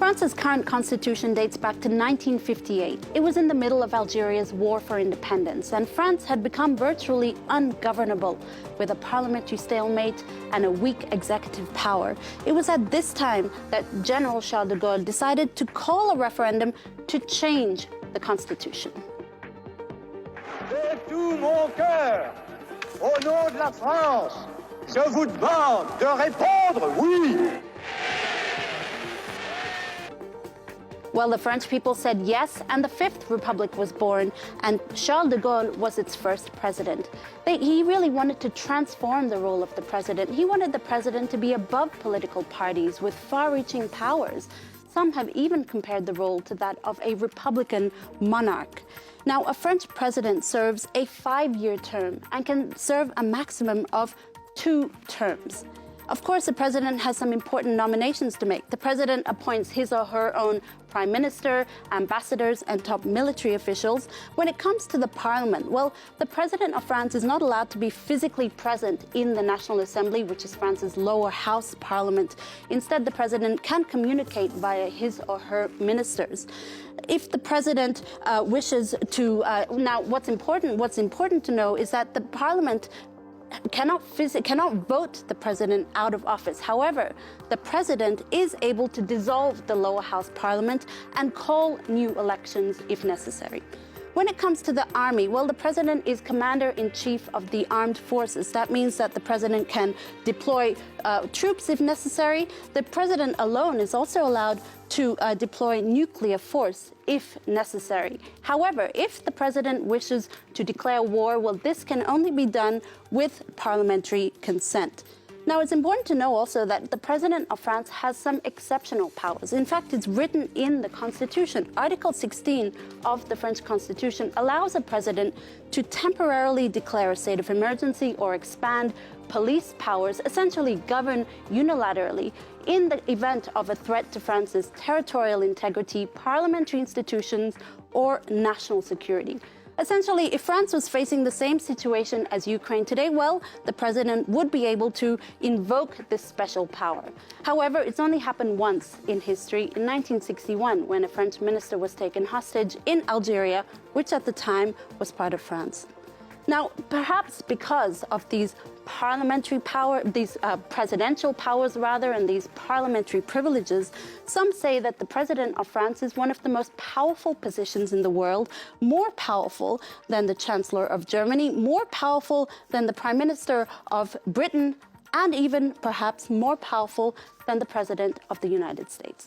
France's current constitution dates back to 1958. It was in the middle of Algeria's war for independence, and France had become virtually ungovernable, with a parliamentary stalemate and a weak executive power. It was at this time that General Charles de Gaulle decided to call a referendum to change the constitution. De tout mon cœur, au nom de la France, je vous demande de répondre oui. Well, the French people said yes, and the Fifth Republic was born, and Charles de Gaulle was its first president. He really wanted to transform the role of the president. He wanted the president to be above political parties with far-reaching powers. Some have even compared the role to that of a Republican monarch. Now, a French president serves a 5-year term and can serve a maximum of 2 terms. Of course, the president has some important nominations to make. The president appoints his or her own prime minister, ambassadors, and top military officials. When it comes to the parliament, well, the president of France is not allowed to be physically present in the National Assembly, which is France's lower house parliament. Instead, the president can communicate via his or her ministers. If the president wishes to, now what's important to know is that the parliament cannot vote the president out of office. However, the president is able to dissolve the lower house parliament and call new elections if necessary. When it comes to the army, well, the president is commander-in-chief of the armed forces. That means that the president can deploy troops if necessary. The president alone is also allowed to deploy nuclear force if necessary. However, if the president wishes to declare war, well, this can only be done with parliamentary consent. Now, it's important to know also that the president of France has some exceptional powers. In fact, it's written in the Constitution. Article 16 of the French Constitution allows a president to temporarily declare a state of emergency or expand police powers, essentially govern unilaterally in the event of a threat to France's territorial integrity, parliamentary institutions, or national security. Essentially, if France was facing the same situation as Ukraine today, well, the president would be able to invoke this special power. However, it's only happened once in history, in 1961, when a French minister was taken hostage in Algeria, which at the time was part of France. Now, perhaps because of these presidential powers rather, and these parliamentary privileges, some say that the president of France is one of the most powerful positions in the world, more powerful than the Chancellor of Germany, more powerful than the Prime Minister of Britain, and even perhaps more powerful than the President of the United States.